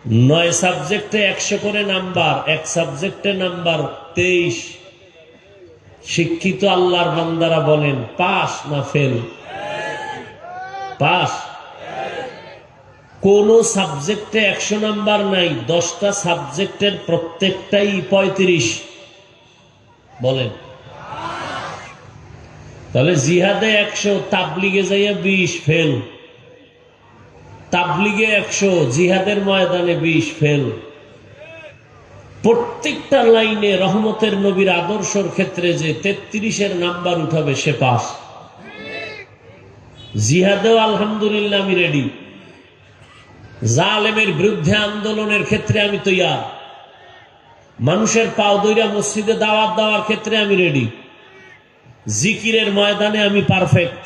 9 সাবজেক্টে 100 করে নাম্বার, এক সাবজেক্টে নাম্বার 23। শিক্ষিত আল্লাহর বান্দারা বলেন পাস না ফেল? পাস। কোন সাবজেক্টে 100 নাম্বার নাই, 10টা সাবজেক্টের প্রত্যেকটাই 35। বলেন তাহলে জিহাদে 100, তাবলিগে যাইয়া 20 ফেল। তাবলিগে 100, জিহাদের ময়দানে 20 ফেল। প্রত্যেকটা লাইনে রহমতের নবীর আদর্শের ক্ষেত্রে যে 33-এর নাম্বার উঠাবে সে পাস। জিহাদেও আলহামদুলিল্লাহ আমি রেডি। জালেমের বিরুদ্ধে আন্দোলনের ক্ষেত্রে আমি তৈয়ার। মানুষের পাও দইরা মসজিদে দাওয়াত দেওয়ার ক্ষেত্রে আমি রেডি। জিকিরের ময়দানে আমি পারফেক্ট।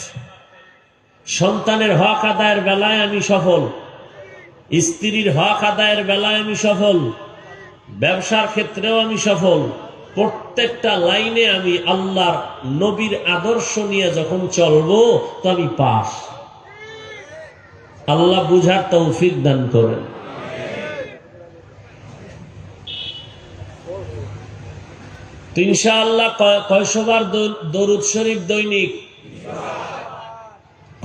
সন্তানের হক আদায়ের বেলায় আমি সফল। স্ত্রীর হক আদায়ের বেলায় আমি সফল। ব্যবসার ক্ষেত্রেও আমি সফল। প্রত্যেকটা লাইনে আমি আল্লাহর নবীর আদর্শ নিয়ে যখন চলবো তো আমি পাস। আল্লাহ বুঝার তৌফিক দান করেন। তো ইনশাআল্লাহ কয়শবার দরুদ শরীফ দৈনিক?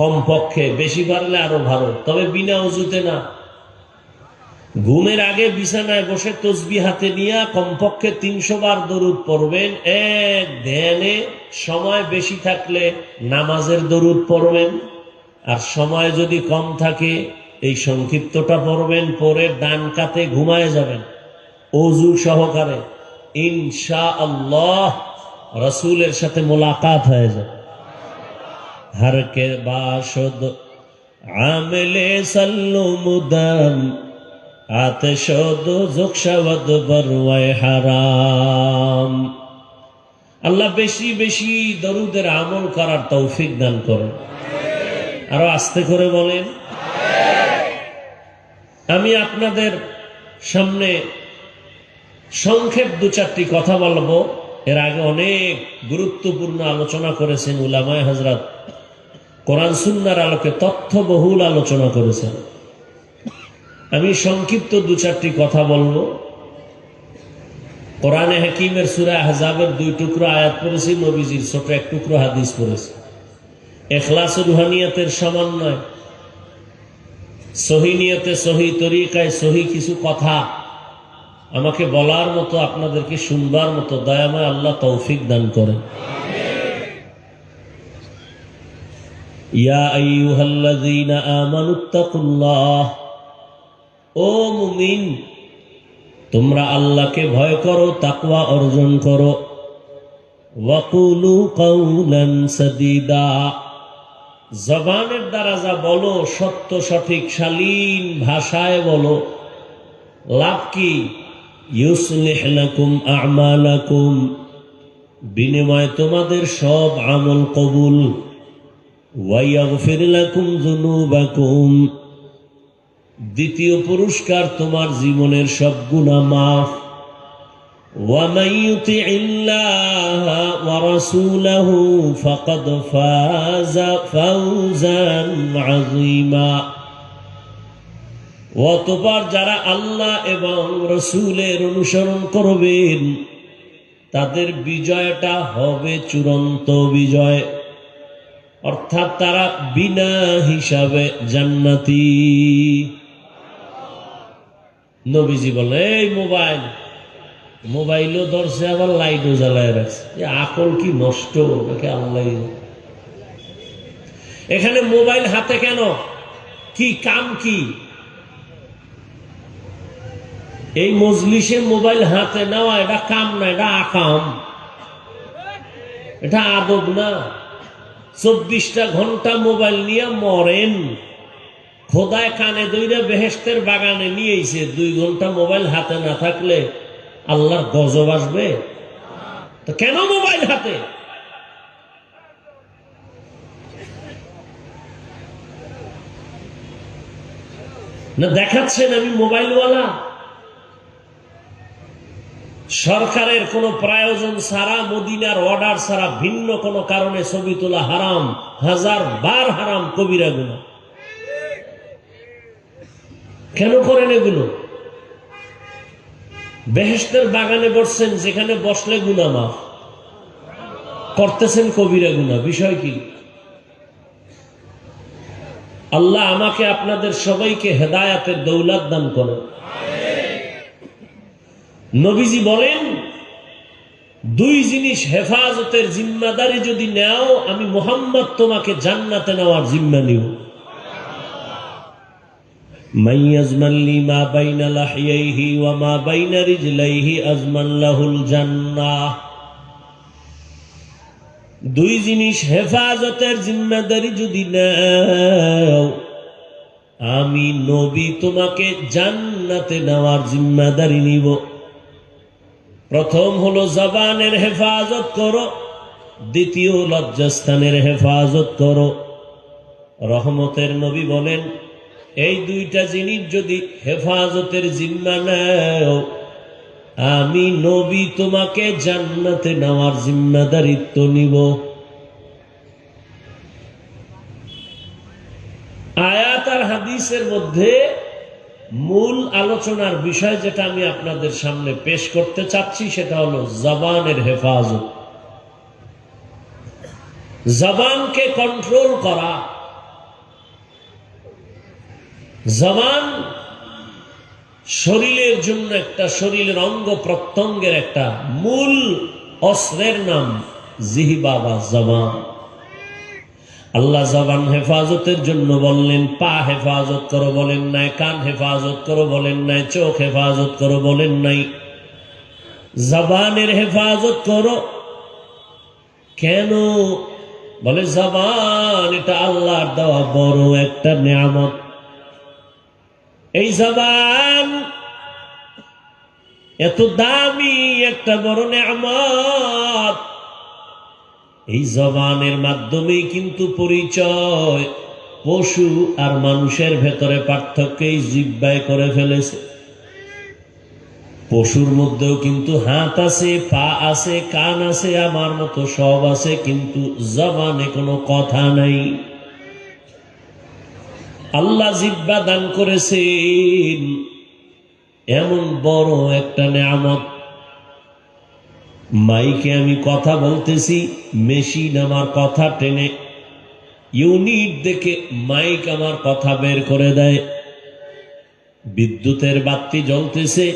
কমপক্ষে, বেশি পারলে আরো ভালো, তবে বিনা ওযুতে না। ঘুমের আগে বিছানায় বসে তসবিহ হাতে নিয়ে কমপক্ষে 300 বার দরুদ পড়বেন। এক ধ্যানে, সময় বেশি থাকলে নামাজের দরুদ পড়বেন, আর সময় যদি কম থাকে এই সংক্ষিপ্তটা পড়বেন। পরে ডান কাতে ঘুমায় যাবেন ওযু সহকারে। ইনশাআল্লাহ রাসূলের সাথে মোলাকাত হয়ে যাবে। हर के बाशद आमले सल्लु मुदाम आतशद जुखशवद बरवाय হারাম। আল্লাহ বেশি বেশি দরুদের আমল করার তৌফিক দান করেন। আরো আস্তে করে বলেন। আমি আপনাদের সামনে সংক্ষেপ 2-4টি কথা বলবো। এর আগে অনেক গুরুত্বপূর্ণ আলোচনা করেছেন উলামায়ে হযরত। কোরআন সুন্নাহর আলোকে তথ্যবহুল আলোচনা করেছেন। আমি সংক্ষিপ্ত 2-4টি কথা বলবো। কোরআনে হাকিমের সূরা আহজাবের 2 টুকরো আয়াত পড়েছি, নবীজির ছোট 1 টুকরো হাদিস পড়েছি। ইখলাস ও রুহানিয়াতের সমন্বয়, সহি নিয়তে, সহি তরিকায়, সহি কিছু কথা আমাকে বলার মতো, আপনাদেরকে শুনবার মতো দয়াময় আল্লাহ তৌফিক দান করেন। ইয়া আইয়ুহাল্লাযীনা আমানুত্তাকুল্লাহ, ও মুমিন তোমরা আল্লাহকে ভয় করো, তাকওয়া অর্জন করো। ওয়াকুলু কাওলান সাদীদা, জবানের দ্বারা যা বলো সত্য, সঠিক, শালীন ভাষায় বলো। লাভ কি? ইউসলিহ লাকুম আমালাকুম, বিনিময়ে তোমাদের সব আমল কবুল। ওয়া ইয়াগফির লাকুম যুনুবাকুম, দ্বিতীয় পুরস্কার তোমার জীবনের সব গুনাহ মাফ। ওয়া মান ইউতিইল্লাহা ওয়া রাসূলাহু ফাকাদ ফাযা ফাওজান আযীমা। অতঃপর যারা আল্লাহ এবং রাসূলের অনুসরণ করবেন তাদের বিজয়টা হবে চূড়ান্ত বিজয়, অর্থাৎ তারা বিনা হিসাবে জান্নাতি। নবীজি বলে এই মোবাইলও ধরছে, আবার লাইটও জ্বালায় রাখছে। আকল কি নষ্ট নাকি আল্লাহ? এখানে মোবাইল হাতে কেন? কি কাম? কি এই মজলিসে মোবাইল হাতে নেওয়া এটা কাম না, এটা আকাম, এটা আদব না। 24টা ঘন্টা মোবাইল নিয়ে মরেন। খোদায় কানে দইরা বেহেশতের বাগানে নিয়েছে। 2 ঘন্টা মোবাইল হাতে না থাকলে আল্লাহর গজব আসবে। তো কেন মোবাইল হাতে? না দেখাচ্ছেন আমি মোবাইলওয়ালা? সরকারের কোনো প্রয়োজন ছাড়া, মদিনার অর্ডার ছাড়া ভিন্ন কোনো কারণে ছবি তোলা হারাম, 1000 বার হারাম, কবিরা গুনাহ। কেন করেন এগুলো? বেহেশতের বাগানে বসছেন, যেখানে বসলে গুনাহ মাফ, করতেছেন কবিরা গুনাহ। বিষয় কি? আল্লাহ আমাকে আপনাদের সবাইকে হেদায়াতের দৌলত দান করেন। নবীজি বলেন, দুই জিনিস হেফাজতের জিম্মাদারি যদি নেও, আমি মুহাম্মদ তোমাকে জান্নাতে নেওয়ার জিম্মা নিব। মান ইয়াজমান লি মা বাইনা লাহিয়াইহি ওয়া মা বাইনা রিজলাইহি আজমান লাহুল জান্নাহ। দুই জিনিস হেফাজতের জিম্মাদারি যদি নাও, আমি নবী তোমাকে জান্নাতে নেওয়ার জিম্মাদারি নিব। প্রথম হলো জবানের হেফাজত করো, দ্বিতীয় লজ্জাস্থানের হেফাজত করো। রহমতের নবী বলেন, এই দুইটা জিনিস যদি হেফাজতের জিম্মা নাও, আমি নবী তোমাকে জান্নাতে নেওয়ার জিম্মাদারিত্ব নিব। আয়াত আর হাদিসের মধ্যে মূল আলোচনার বিষয় যেটা আমি আপনাদের সামনে পেশ করতে চাচ্ছি, সেটা হলো জবানের হেফাজত। জবানকে কন্ট্রোল করা। জবান শরীরের জন্য একটা, শরীরের অঙ্গ প্রত্যঙ্গের একটা মূল অস্ত্রের নাম জিহবা বা জবান। আল্লাহ জবান হেফাজতের জন্য বললেন, পা হেফাজত করো বলেন নাই, কান হেফাজত করো বলেন নাই, চোখ হেফাজত করো বলেন নাই, জবানের হেফাজত করো। কেন? বলে জবান এটা আল্লাহর দেওয়া বড় একটা নিয়ামত। এই জবান এত দামি একটা বড় নিয়ামত। এই জবানের মাধ্যমে কিন্তু পরিচয় পশু আর মানুষের ভেতরে পার্থক্য এই জিহ্বায় করে ফেলেছে। পশুর মধ্যেও কিন্তু হাত আছে, পা আছে, কান আছে, আমার মতো সব আছে, কিন্তু জবানে কোনো কথা নাই। আল্লাহ জিহ্বা দান করেছেন, এমন বড় একটা নিয়ামত। মাইকে আমি কথা বলতেছি, মেশিন আমার কথা টেনে ইউনিট দেখে মাইক আমার কথা বের করে দেয়। বিদ্যুতের বাতি জ্বলতেছে,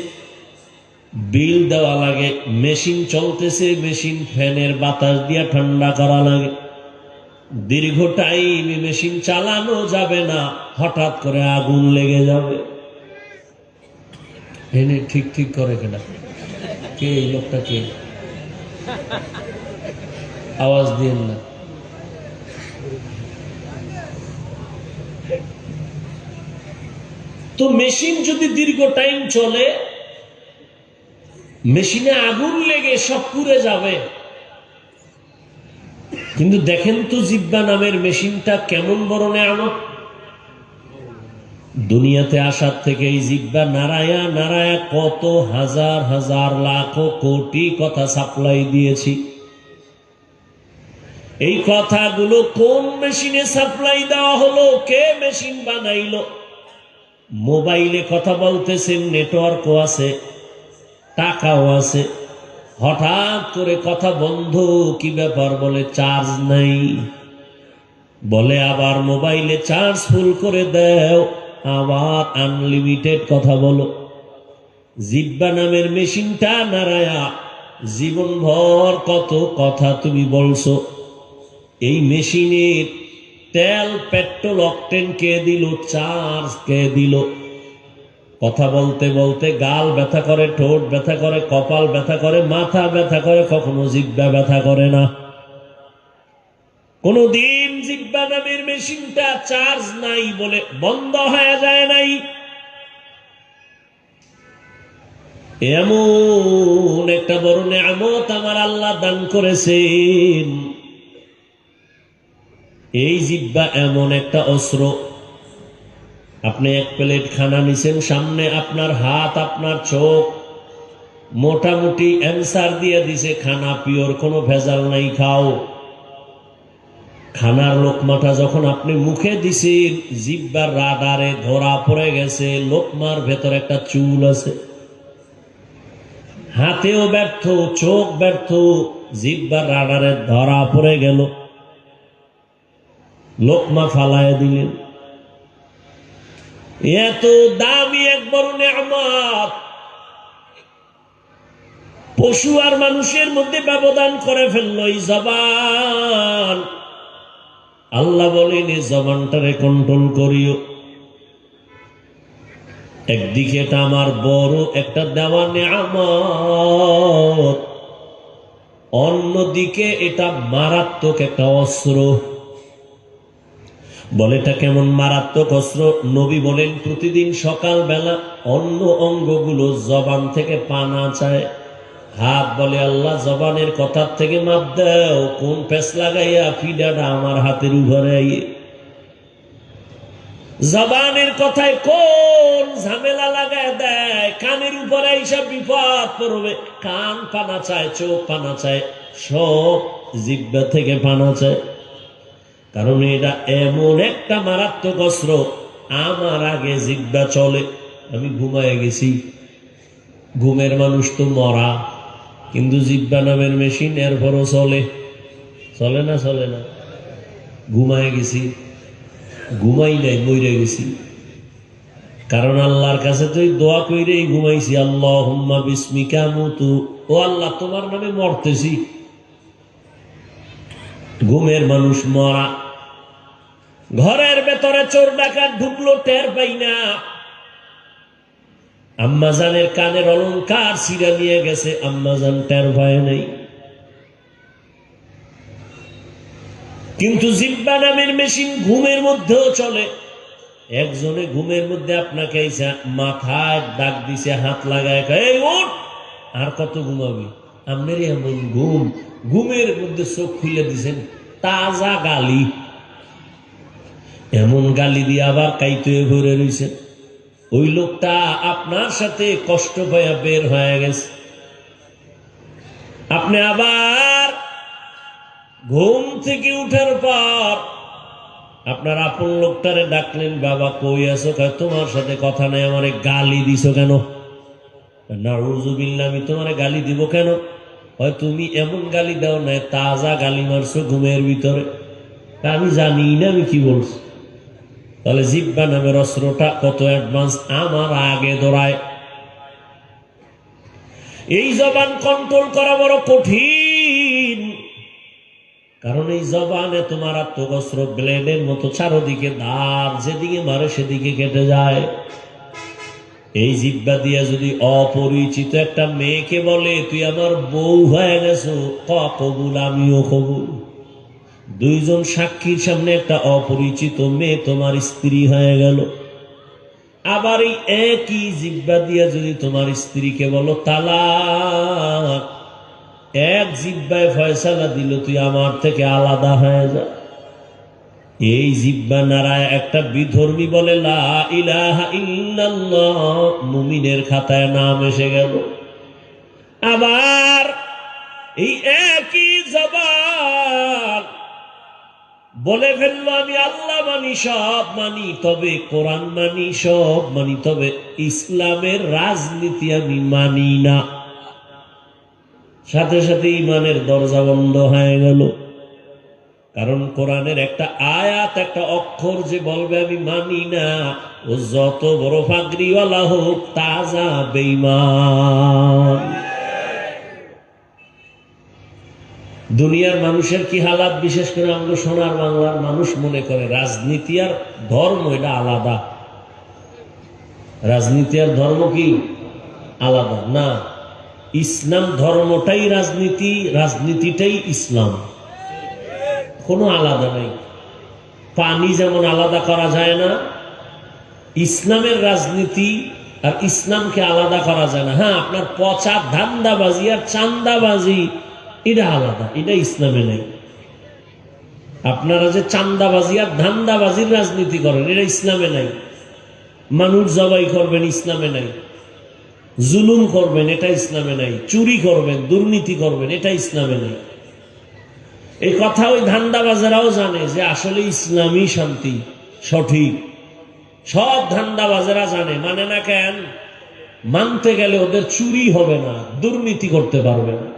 বিল দেওয়া লাগে। মেশিন চলতেছে, মেশিন ফ্যানের বাতাস দিয়ে ঠান্ডা করা লাগে। দীর্ঘ টাইম মেশিন চালানো যাবে না, হঠাৎ করে আগুন লেগে যাবে। এনে ঠিক ঠিক করে কেনা কে? এই লোকটা কে? আওয়াজ দিন না। তো মেশিন যদি দীর্ঘ টাইম চলে, মেশিনে আগুন লেগে সব পুড়ে যাবে। কিন্তু দেখেন তো জিহ্বা নামের মেশিনটা কেমন বড় নিয়ামত। দুনিয়াতে আসার থেকে এই জিহ্বা নারায়া নারায়া কত হাজার হাজার লাখ কোটি কথা সাপ্লাই দিয়েছি। এই কথাগুলো কোন মেশিনে সাপ্লাই দেওয়া হলো? কে মেশিন বানাইলো? মোবাইলে কথা বলতেছেন, নেটওয়ার্কও আছে, টাকাও আছে, হঠাৎ করে কথা বন্ধ। কি ব্যাপার? বলে চার্জ নাই। বলে আবার মোবাইলে চার্জ ফুল করে দাও, আবার আনলিমিটেড কথা বলো। জিহ্বা নামের মেশিনটা নারায়া জীবনভর কত কথা তুমি বলছো। এই মেশিনের তেল, পেট্রোল, অকটেন কে দিল? চার্জ কে দিল? কথা বলতে বলতে গাল ব্যথা করে, ঠোঁট ব্যথা করে, কপাল ব্যথা করে, মাথা ব্যথা করে, কখনো জিহ্বা ব্যথা করে না। কোনদিন জিহ্বা নামের মেশিনটা চার্জ নাই বলে বন্ধ হয়ে যায় নাই। এমন একটা বড় নিয়ামত আমার আল্লাহ দান করেছেন। এই জিহ্বা এমন একটা অস্ত্র। আপনি এক প্লেট খানা নিছেন সামনে, আপনার হাত, আপনার চোখ মোটামুটি অ্যান্সার দিয়ে দিছে, খানা পিওর, কোনো ভেজাল নাই, খাও। খানার লোকমাটা যখন আপনি মুখে দিছেন, জিহ্বার রাডারে ধরা পড়ে গেছে লোকমার ভেতর একটা চুল আছে। হাতেও ব্যর্থ, চোখ ব্যর্থ, জিহ্বার রাডারে ধরা পড়ে গেল, লোকমা ফালায় দিলেন। এত দামি এক বড় নেয়ামত পশু আর মানুষের মধ্যে ব্যবধান করে ফেলল এই জবান। আল্লাহ বলেন এই জবানটারে কন্ট্রোল করিও। একদিকে এটা আমার বড় একটা দেওয়া নেয়ামত, অন্যদিকে এটা মারাত্মক একটা অস্ত্র। বলে এটা কেমন মারাত্মক অস্ত্র? নবী বলেন প্রতিদিন সকালবেলা অন্য অঙ্গগুলো জবান থেকে পানা চায়। হাত বলে আল্লাহ জবানের কথার থেকে মাপ দাও, কোন পেস লাগাইয়া ফিডাটা আমার হাতের উপরে আইয়ে। জবানের কথায় কোন ঝামেলা লাগায় দেয়, কানের উপরে এইসব বিপদ পড়বে। কান পানা চায়, চোখ পানা চায়, সব জিহ্বা থেকে পানা চায়। কারণ এটা এমন একটা মারাত্মক অস্ত্র। আমার আগে জিহ্বা চলে, আমি ঘুমায় গেছি, ঘুমের মানুষ তো মরা, কিন্তু জিহ্বা নামের মেশিন এরপরও চলে। চলে না? চলে না? ঘুমায় গেছি, ঘুমাই নাই, মরে গেছি। কারণ আল্লাহর কাছে তো দোয়া কইরেই ঘুমাইছি, আল্লাহুম্মা বিসমিকা মুতু, ও আল্লাহ তোমার নামে মরতেছি। ঘুমের মানুষ মরা। ঘরের ভেতরে চোর ডাকাত ঢুকলো, টের পাই না। আম্মাজানের কানের অলংকার ছিঁড়ে নিয়ে গেছে, আম্মাজান টের পায় নাই। কিন্তু জিহ্বা নামের মেশিন ঘুমের মধ্যেও চলে। একজনে ঘুমের মধ্যে আপনাকে মাথায় ডাক দিছে, হাত লাগায়, এই ওঠ, আর কত ঘুমাবি? আপনার এমন ঘুম, ঘুমের মধ্যে চোখ খুলে দিছেন, তাজা গালি, এমন গালি দিয়ে আবার কাইতে ভরে রয়েছে। ওই লোকটা আপনার সাথে কষ্ট পাইয়া বের হয়ে গেছে। আপনি আবার ঘুম থেকে উঠার পর আপনার আপন লোকটারে ডাকলেন, বাবা কই আছো? তোমার সাথে কথা নাই, আমারে গালি দিছো কেন? নাউযুবিল্লাহ, আমি তোমারে গালি দিব কেন? হয় তুমি এমন গালি দাও না, তাজা গালি মারছো ঘুমের ভিতরে, আমি জানি না আমি কি বলছি। তাহলে জিহ্বা নামের অস্ত্রটা কত অ্যাডভান্স, আমার আগে দৌড়ায়। এই জবান কন্ট্রোল করা বড় কঠিন, কারণ এই জবানে তোমার আত্মকস্ত্র ব্লেডের মতো চারদিকে ধার, যেদিকে মারে সেদিকে কেটে যায়। এই জিহ্বা দিয়া যদি অপরিচিত একটা মেয়েকে বলে তুই আমার বউ হয়ে গেছো, কবুল, আমিও কবুল। দুইজন সাক্ষীর সামনে একটা অপরিচিত মেয়ে তোমার স্ত্রী হয়ে গেল। আবার এই একই জিহ্বা দিয়া যদি তোমার স্ত্রীকে বলো তালাক, এক জিহ্বায় ফয়সালা দিল তুই আমার থেকে আলাদা হয়ে যা। এই জিহ্বা নারায় একটা বিধর্মী বলে লা ইলাহা ইল্লাল্লাহ, মুমিনের খাতায় নাম এসে গেল। আবার এই একই জবান বলে ফেললো আমি আল্লাহ মানি, সব মানি, তবে কোরআন মানি, সব মানি, তবে ইসলামের রাজনীতি আমি মানি না। সাথে সাথে ইমানের দরজা বন্ধ হয়ে গেল। কারণ কোরআনের একটা আয়াত, একটা অক্ষর যে বলবে আমি মানি না, ও যত বড় পাগড়িওয়ালা হোক, তাজা বেঈমান। দুনিয়ার মানুষের কি হালাত, বিশেষ করে আমরা সোনার বাংলার মানুষ মনে করে রাজনীতি আর ধর্ম এটা আলাদা। রাজনীতি আর ধর্ম কি আলাদা? না, ইসলাম ধর্মটাই রাজনীতি, রাজনীতিটাই ইসলাম, কোনো আলাদা নাই। পানি যেমন আলাদা করা যায় না, ইসলামের রাজনীতি আর ইসলামকে আলাদা করা যায় না। হ্যাঁ, আপনার পচা ধান্দাবাজি আর চান্দাবাজি এটা আলাদা, এটা ইসলামে নেই। আপনারা যে চান্দাবাজি আর ধান্দাবাজির রাজনীতি করেন, এটা ইসলামে নাই। মানুষ জবাই করবেন, ইসলামে নাই। জুলুম করবেন, এটা ইসলামে নাই। চুরি করবেন, দুর্নীতি করবেন, এটা ইসলামে নাই। এই কথা ওই ধান্দাবাজেরাও জানে যে আসলে ইসলামই শান্তি, সঠিক। সব ধান্দাবাজেরা জানে, মানে না কেন? মানতে গেলে ওদের চুরি হবে না, দুর্নীতি করতে পারবে না।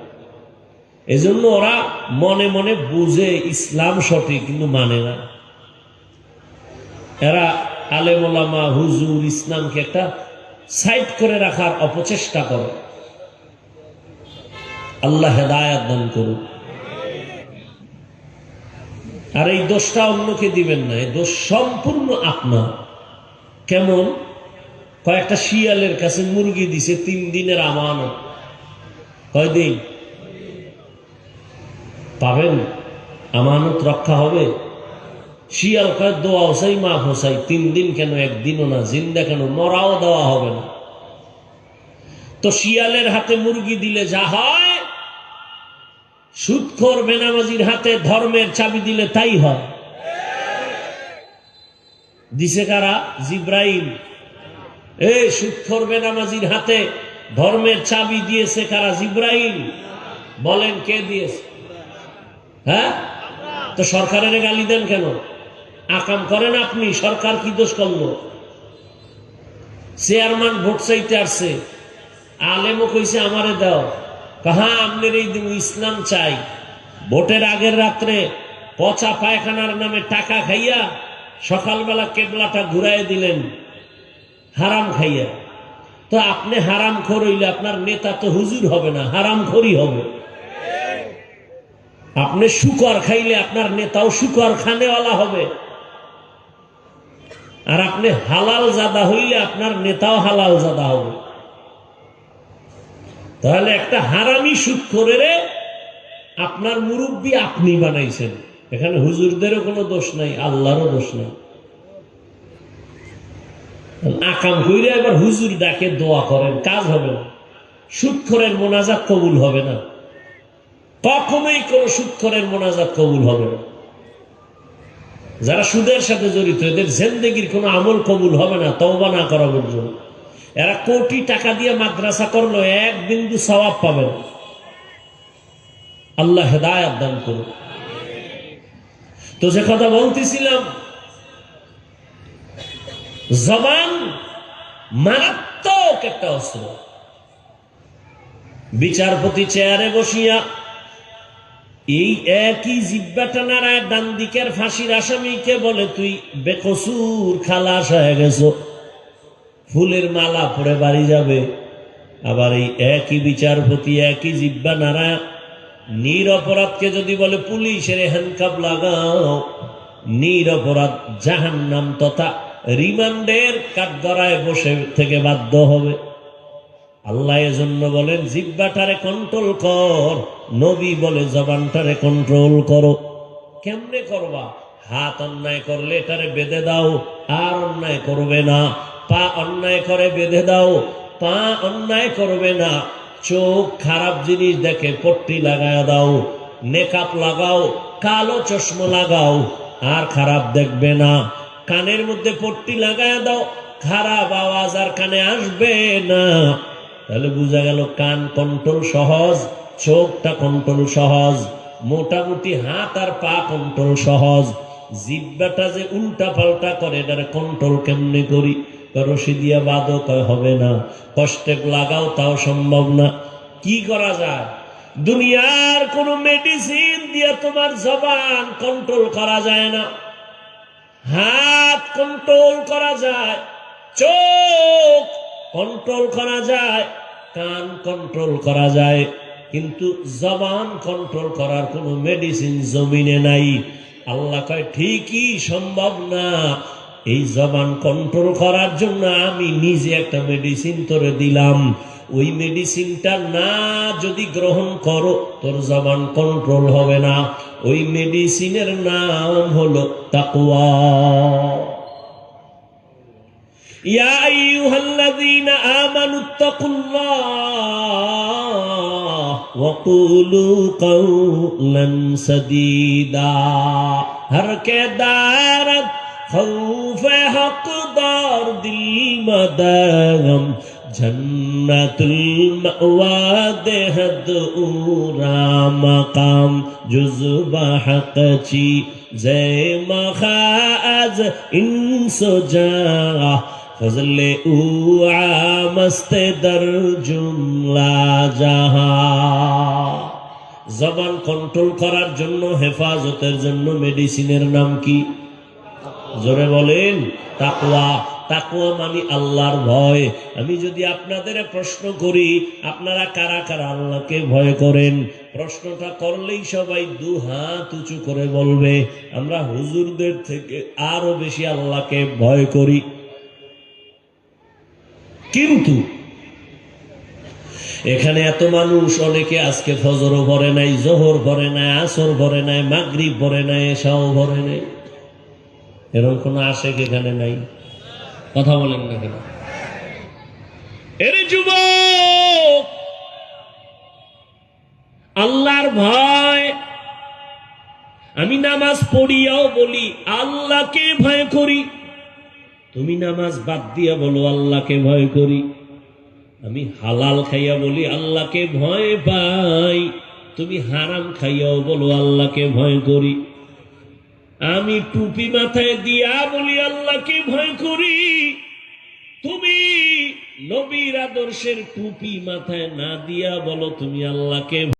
এজন্য ওরা মনে মনে বুঝে ইসলাম সঠিক, কিন্তু মানে না। এরা আলেম ওলামা হুজুর ইসলামকে একটা সাইড করে রাখার অপচেষ্টা করে। আল্লাহ হেদায়েত দান করুন। আর এই দোষটা অন্যকে দিবেন না, এই দোষ সম্পূর্ণ আপনার। কেমন? কয়েকটা শিয়ালের কাছে মুরগি দিছে 3 দিনের আমানত। কয়দিন পাবেন? আমানত রক্ষা হবে? শিয়াল কয় দোয়া হোসাই মাফ হোসাই, 3 দিন কেন, 1 দিনও না, জিন্দা কেন, মরাও দেওয়া হবে না। তো শিয়ালের হাতে মুরগি দিলে যা হয়, সুদখোর বেনামাজির হাতে ধর্মের চাবি দিলে তাই হয়। দিছে কারা? জিব্রাইল। এই সুদখোর বেনামাজির হাতে ধর্মের চাবি দিয়েছে কারা? জিব্রাইল। বলেন কে দিয়েছে? হ্যাঁ? তো সরকারের গালি দেন কেন? আকাম করেন আপনি, সরকার কি দোষ করলো? চেয়ারম্যান ভোট চাইতে আসছে, আলেমও কইছে আমারে দাও, কাহা আপনার এই দিন ইসলাম চাই। ভোটের আগের রাত্রে পচা পায়খানার নামে টাকা খাইয়া সকালবেলা কেবলাটা ঘুরাই দিলেন হারাম খাইয়া। তো আপনি হারাম খোর হইলে আপনার নেতা তো হুজুর হবে না, হারাম খোরই হবে। আপনি শুকর খাইলে আপনার নেতাও শুকর খানেওয়ালা হবে। আর আপনি হালাল জাদা হইলে আপনার নেতাও হালাল জাদা হবে। তাহলে একটা হারামি সুদখোরের আপনার মুরব্বী আপনি বানাইছেন। এখানে হুজুরদেরও কোনো দোষ নাই, আল্লাহরও দোষ নাই। আকাম কইরা এবার হুজুর ডাকে দোয়া করেন, কাজ হবে না। সুদখোরের মোনাজাত কবুল হবে না, কখনোই কোন সুদখোরের মোনাজাত কবুল হবে না। যারা সুদের সাথে জড়িত, এদের জিন্দেগির কোন আমল কবুল হবে না তওবা না করা পর্যন্ত। এরা কোটি টাকা দিয়ে মাদ্রাসা করলো, 1 বিন্দু সওয়াব পাবে না। আল্লাহ হেদায়েত দান করুন। তো যে কথা বলতেছিলাম, জবান মারাত্মক একটা অস্ত্র। বিচারপতি চেয়ারে বসিয়া এই একই জিব্বাটা নাড়ায় ডান দিকের ফাঁসির আসামিকে বলে, তুই বেকসুর খালাস হয়ে গেছো, ফুলের মালা পরে বাড়ি যাবে। আবার এই একই বিচারপতি একই জিব্বা নাড়ায় নিরপরাধকে যদি বলে পুলিশের হ্যান্ডকাপ লাগাও, নিরপরাধ জাহান্নাম তথা রিমান্ডের কাঠগড়ায় বসে থেকে বাধ্য হবে। আল্লাহ এজন্য বলেন জিব্বাটারে কন্ট্রোল কর, নবী বলে জবানটারে কন্ট্রোল করো। কেমনে করবা? হাত অন্যায় করলে এটারে বেঁধে দাও, আর অন্যায় করবে না। পা অন্যায় করে বেঁধে দাও, পা অন্যায় করবে না। চোখ খারাপ জিনিস দেখে পট্টি লাগায় দাও, নেকাপ লাগাও, কালো চশমা লাগাও, আর খারাপ দেখবে না। কানের মধ্যে পট্টি লাগায় দাও, খারাপ আওয়াজ আর কানে আসবে না। তাহলে বোঝা গেল কান কন্ট্রোল সহজ, চোখটা কন্ট্রোল সহজ, মোটামুটি হাত আর পা কন্ট্রোল সহজ। জিব্বাটা যে উল্টা পাল্টা করে, এটারে কন্ট্রোল কেমনে করি? রশি দিয়া বাঁধো, কয় হবে না। কষ্টে লাগাও, তাও সম্ভব না। কি করা যায়? দুনিয়ার কোন মেডিসিন দিয়ে তোমার জবান কন্ট্রোল করা যায় না। হাত কন্ট্রোল করা যায়, চোখ কন্ট্রোল করা যায়, কান কন্ট্রোল করা যায়, কিন্তু জবান কন্ট্রোল করার কোনো মেডিসিন জমিনে নাই। আল্লাহ কয় ঠিকই সম্ভব না। এই জবান কন্ট্রোল করার জন্য আমি নিজে একটা মেডিসিন তোরে দিলাম। ওই মেডিসিনটা না যদি গ্রহণ করো, তোর জবান কন্ট্রোল হবে না। ওই মেডিসিনের নাম হলো তাকওয়া। ইয়া আইয়ুহাল্লাযীনা আমানুত্তাকুল্লাহ ওয়া কুলু কাওলান সাদীদা। হর কে দারত खौफ हक़दार दिल मदागम जन्नतुल मअवा देहद उरा मकाम जुज़्बा हक़ची ज़े मखाज़ इंसो जा ফজলে উ আমস্তে দর জুমলা জাহা। জবান কন্ট্রোল করার জন্য, হেফাজতের জন্য মেডিসিনের নাম কি? জোরে বলেন। তাকওয়া। তাকওয়া মানে আল্লাহর ভয়। আমি যদি আপনাদের প্রশ্ন করি, আপনারা কারা কারা আল্লাহকে ভয় করেন? প্রশ্নটা করলেই সবাই দু হাত উঁচু করে বলবে আমরা হুজুরদের থেকে আরো বেশি আল্লাহকে ভয় করি। কিন্তু এখানে এত মানুষ, অনেকে আজকে ফজরও পড়ে নাই, জোহর পড়ে নাই, আসর পড়ে নাই, মাগরিব পড়ে নাই, এশাও পড়ে নাই। এরকম কোন আশেক এখানে নাই? কথা বলেন না কেন? এরে যুবক, আল্লাহর ভয়। আমি নামাজ পড়িয়াও বলি আল্লাহকে ভয় করি। তুমি নামাজ বাদ দিয়া বলো আল্লাহকে ভয় করি। আমি হালাল খাইয়া বলি আল্লাহকে ভয় পাই। তুমি হারাম খাইয়াও বলো আল্লাহকে ভয় করি। আমি টুপি মাথায় দিয়া বলি আল্লাহকে ভয় করি। তুমি নবীর আদর্শের টুপি মাথায় না দিয়া বলো তুমি আল্লাহকে